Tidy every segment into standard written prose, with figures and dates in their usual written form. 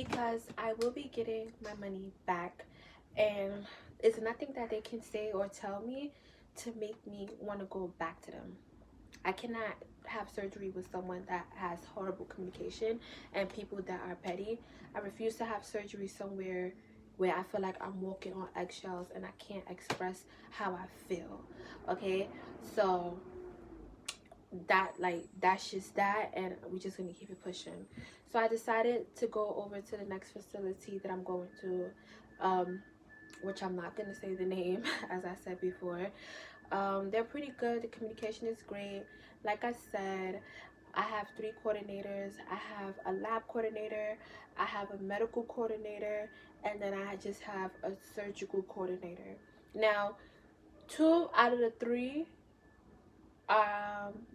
because I will be getting my money back, and it's nothing that they can say or tell me to make me want to go back to them. I cannot have surgery with someone that has horrible communication and people that are petty. I refuse to have surgery somewhere where I feel like I'm walking on eggshells and I can't express how I feel. Okay, so that's just that, and we're just gonna keep it pushing. So I decided to go over to the next facility that I'm going to, which I'm not gonna say the name as I said before. They're pretty good. The communication is great. Like I said, I have 3 coordinators. I have a lab coordinator, I have a medical coordinator, and then I just have a surgical coordinator. Now, two out of the three, um,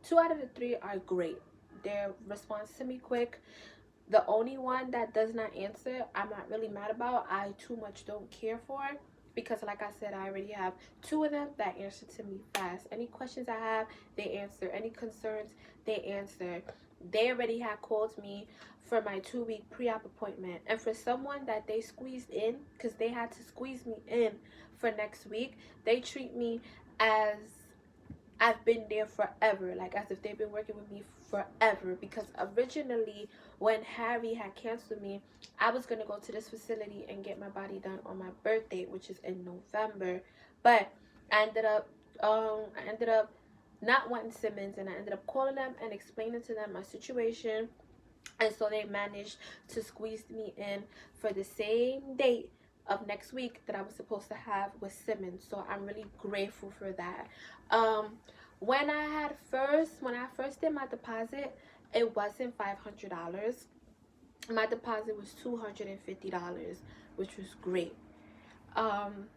2 out of the 3 are great. Their response to me quick. The only one that does not answer, I'm not really mad about. I too much don't care for, because like I said, I already have 2 of them that answer to me fast. Any questions I have, they answer. Any concerns, they answer. They already had called me for my 2-week pre-op appointment, and for someone that they squeezed in, because they had to squeeze me in for next week, they treat me as I've been there forever, like as if they've been working with me forever. Because originally, when Harry had canceled me, I was gonna go to this facility and get my body done on my birthday, which is in November. But I ended up not wanting Simmons, and I ended up calling them and explaining to them my situation, and so they managed to squeeze me in for the same date of next week that I was supposed to have with Simmons. So I'm really grateful for that. Um, when I first did my deposit, it wasn't $500. My deposit was $250, which was great. Um,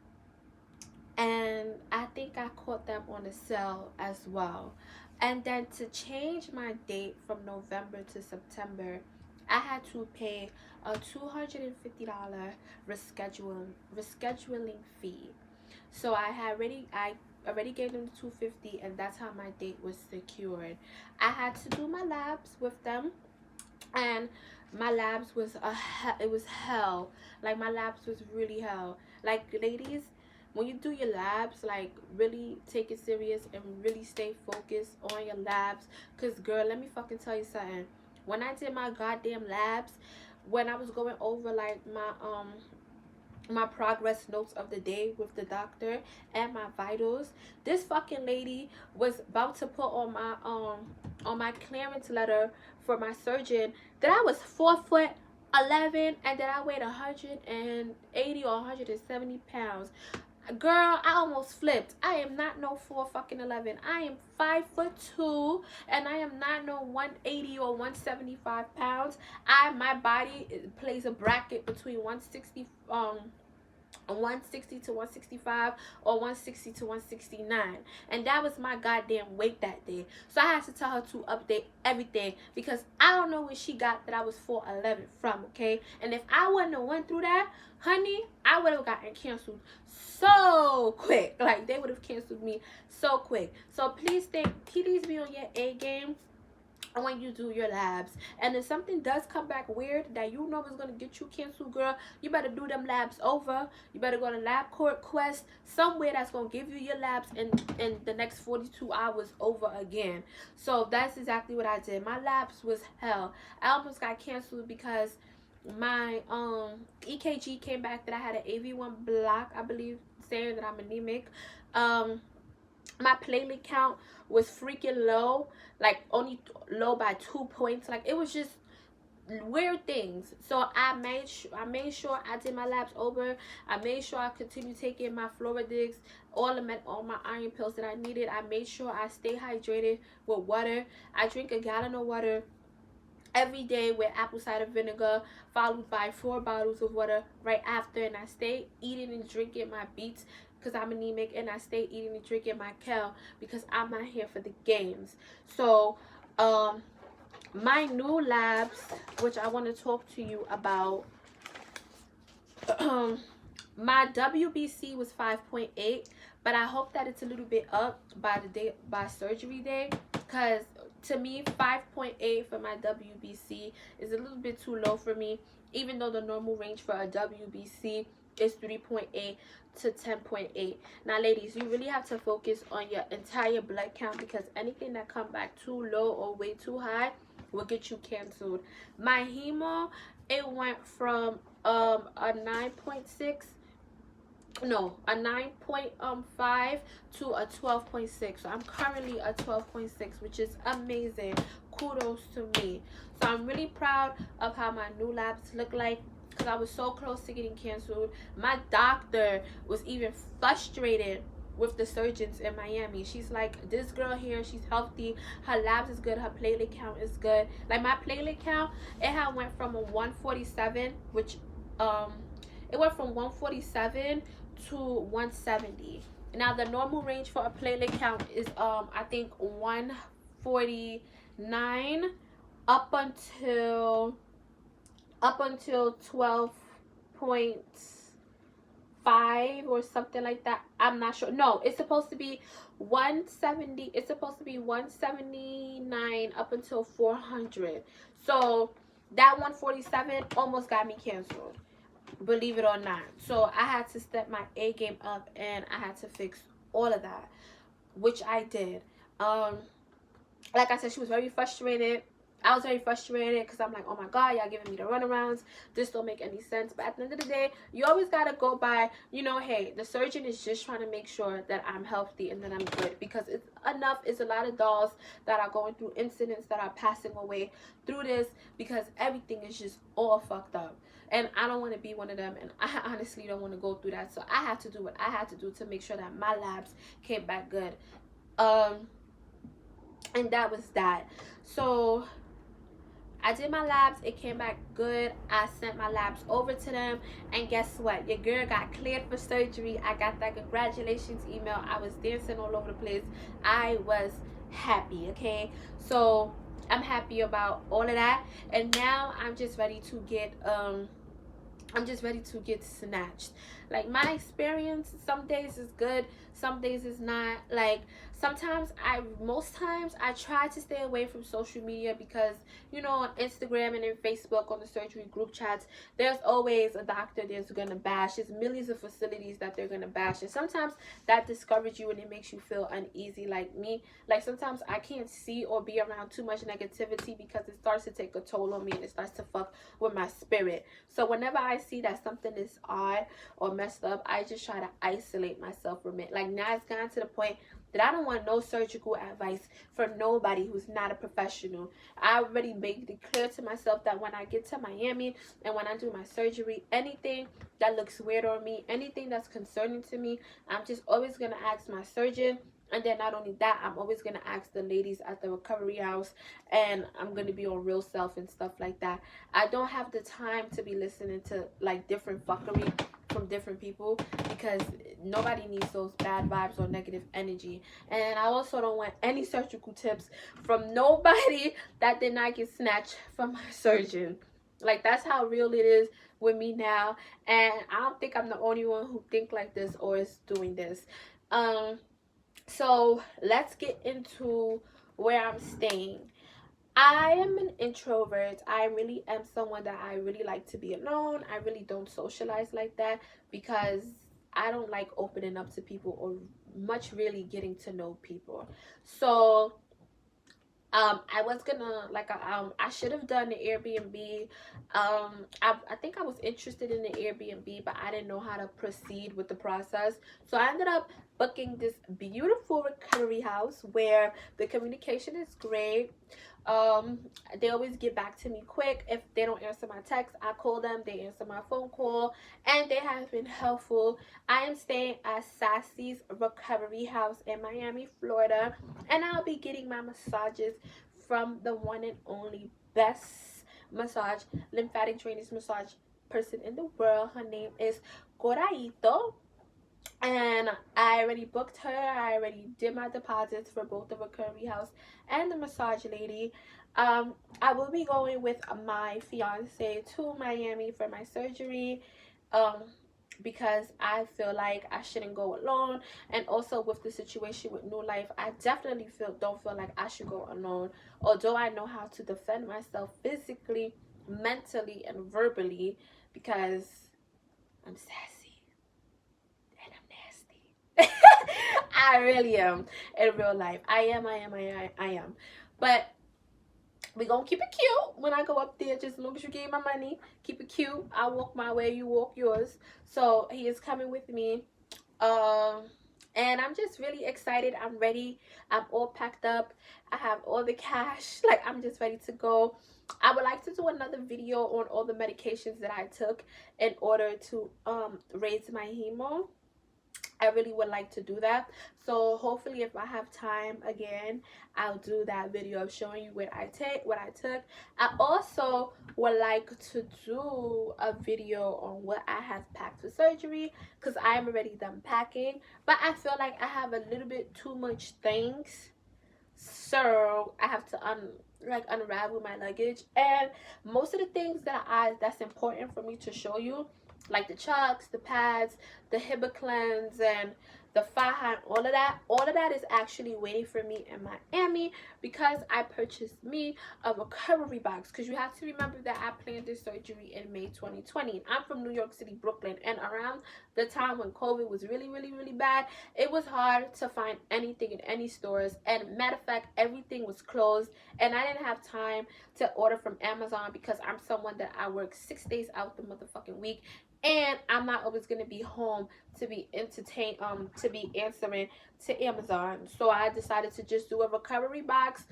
and I think I caught them on a sale as well. And then to change my date from November to September, I had to pay a $250 rescheduling fee. So I already gave them the 250, and that's how my date was secured. I had to do my labs with them, and my labs was it was hell. Like, my labs was really hell. Like, ladies, when you do your labs, like, really take it serious and really stay focused on your labs. Because, girl, let me fucking tell you something. When I did my goddamn labs, when I was going over, like, my progress notes of the day with the doctor and my vitals, this fucking lady was about to put on my clearance letter for my surgeon that I was 4'11" and that I weighed 180 or 170 pounds. Girl, I almost flipped. I am not no 4'11". I am 5'2", and I am not no 180 or 175 pounds. My body plays a bracket between 160 to 165 or 160 to 169, and that was my goddamn weight that day. So I had to tell her to update everything, because I don't know where she got that I was 4'11" from. Okay, and if I wouldn't have went through that, honey, I would have gotten canceled so quick. Like, they would have canceled me so quick. So please be on your A game when you do your labs. And if something does come back weird that you know is going to get you canceled, girl, you better do them labs over. You better go to LabCorp Quest, somewhere that's going to give you your labs in the next 42 hours over again. So that's exactly what I did. My labs was hell. I almost got canceled because my EKG came back that I had an AV1 block, I believe, saying that I'm anemic. My platelet count was freaking low, like only low by 2 points. Like, it was just weird things. So I made sure I did my labs over. I made sure I continued taking my Floradigs, all my iron pills that I needed. I made sure I stay hydrated with water. I drink a gallon of water every day with apple cider vinegar, followed by 4 bottles of water right after. And I stay eating and drinking my beets because I'm anemic, and I stay eating and drinking my kale because I'm not here for the games. So my new labs, which I want to talk to you about, my WBC was 5.8, but I hope that it's a little bit up by surgery day, because To me, 5.8 for my WBC is a little bit too low for me, even though the normal range for a WBC is 3.8 to 10.8. Now ladies, you really have to focus on your entire blood count, because anything that come back too low or way too high will get you canceled. My hemo, it went from a 9.6, no, a 9.5 to a 12.6. So I'm currently a 12.6, which is amazing. Kudos to me. So I'm really proud of how my new labs look like, because I was so close to getting canceled. My doctor was even frustrated with the surgeons in Miami. She's like, this girl here, she's healthy, her labs is good, her platelet count is good. Like my platelet count, it had went from a 147, which it went from 147 to 170. Now the normal range for a platelet count is I think 149 up until 12.5 or something like that. I'm not sure. No, it's supposed to be 170. It's supposed to be 179 up until 400. So that 147 almost got me canceled, believe it or not. So I had to step my A game up, and I had to fix all of that, which I did. Like I said, she was very frustrated. I was very frustrated because I'm like, oh my god, y'all giving me the runarounds, this don't make any sense. But at the end of the day, you always gotta go by, you know, hey, the surgeon is just trying to make sure that I'm healthy and that I'm good, because it's enough. It's a lot of dolls that are going through incidents, that are passing away through this, because everything is just all fucked up. And I don't want to be one of them, and I honestly don't want to go through that. So I had to do what I had to do to make sure that my labs came back good. And that was that. So I did my labs, it came back good. I sent my labs over to them, and guess what? Your girl got cleared for surgery. I got that congratulations email. I was dancing all over the place. I was happy, okay? So I'm happy about all of that, and now I'm just ready to get snatched. Like my experience, some days is good, some days is not. Like most times I try to stay away from social media, because you know, on Instagram and in Facebook, on the surgery group chats, there's always a doctor that's gonna bash. There's millions of facilities that they're gonna bash, and sometimes that discourages you and it makes you feel uneasy. Like me, like sometimes I can't see or be around too much negativity, because it starts to take a toll on me and it starts to fuck with my spirit. So whenever I see that something is odd or messed up, I just try to isolate myself from it. Like now it's gotten to the point that I don't want no surgical advice from nobody who's not a professional. I already made it clear to myself that when I get to Miami and when I do my surgery, anything that looks weird on me, anything that's concerning to me, I'm just always going to ask my surgeon. And then not only that, I'm always going to ask the ladies at the recovery house, and I'm going to be on Real Self and stuff like that. I don't have the time to be listening to like different fuckery from different people, because nobody needs those bad vibes or negative energy. And I also don't want any surgical tips from nobody that did not get snatched from my surgeon. Like that's how real it is with me now, and I don't think I'm the only one who think like this or is doing this. So let's get into where I'm staying. I am an introvert. I really am someone that I really like to be alone. I really don't socialize like that, because I don't like opening up to people or much really getting to know people. So I was gonna I should have done the Airbnb. I think I was interested in the Airbnb, but I didn't know how to proceed with the process. So I ended up booking this beautiful recovery house where the communication is great. They always get back to me quick. If they don't answer my text, I call them, they answer my phone call, and they have been helpful. I am staying at Sassy's Recovery House in Miami, Florida, and I'll be getting my massages from the one and only best massage, lymphatic drainage massage person in the world. Her name is Coraito, and I already booked her. I already did my deposits for both the recovery house and the massage lady. I will be going with my fiance to Miami for my surgery. because I feel like I shouldn't go alone. And also with the situation with New Life, I definitely don't feel like I should go alone. Although I know how to defend myself physically, mentally, and verbally, because I'm sassy and I'm nasty. I really am in real life. I am. But we gonna keep it cute when I go up there. Just as long as you give me my money, keep it cute. I walk my way, you walk yours. So he is coming with me. Um, and I'm just really excited. I'm ready. I'm all packed up. I have all the cash. Like, I'm just ready to go. I would like to do another video on all the medications that I took in order to raise my hemo. I really would like to do that. So hopefully if I have time again, I'll do that video of showing you what I took. I also would like to do a video on what I have packed for surgery, because I am already done packing, but I feel like I have a little bit too much things, so I have to unravel my luggage. And most of the things that's important for me to show you, like the chucks, the pads, the hibiclens, and the faja, all of that is actually waiting for me in Miami, because I purchased me a recovery box. Because you have to remember that I planned this surgery in May 2020, and I'm from New York City, Brooklyn, and around the time when COVID was really, really, really bad, it was hard to find anything in any stores. And matter of fact, everything was closed, and I didn't have time to order from Amazon, because I'm someone that I work 6 days out the motherfucking week, and I'm not always gonna be home to be entertained, to be answering to Amazon. So I decided to just do a recovery box,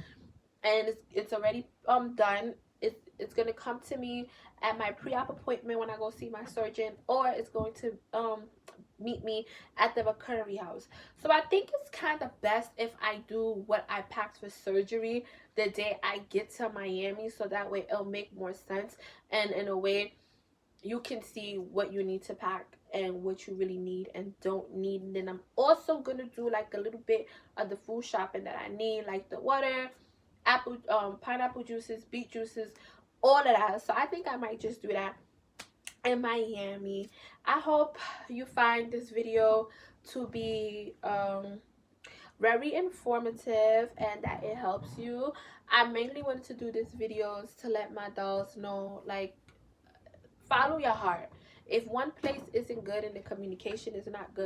and it's already done. It's gonna come to me at my pre-op appointment when I go see my surgeon, or it's going to meet me at the recovery house. So I think it's kind of best if I do what I packed for surgery the day I get to Miami, so that way it'll make more sense, and in a way you can see what you need to pack and what you really need and don't need. And then I'm also gonna do like a little bit of the food shopping that I need, like the water, apple, pineapple juices, beet juices, all of that. So I think I might just do that in Miami. I hope you find this video to be very informative and that it helps you. I mainly wanted to do these videos to let my dolls know, like, follow your heart. If one place isn't good and the communication is not good,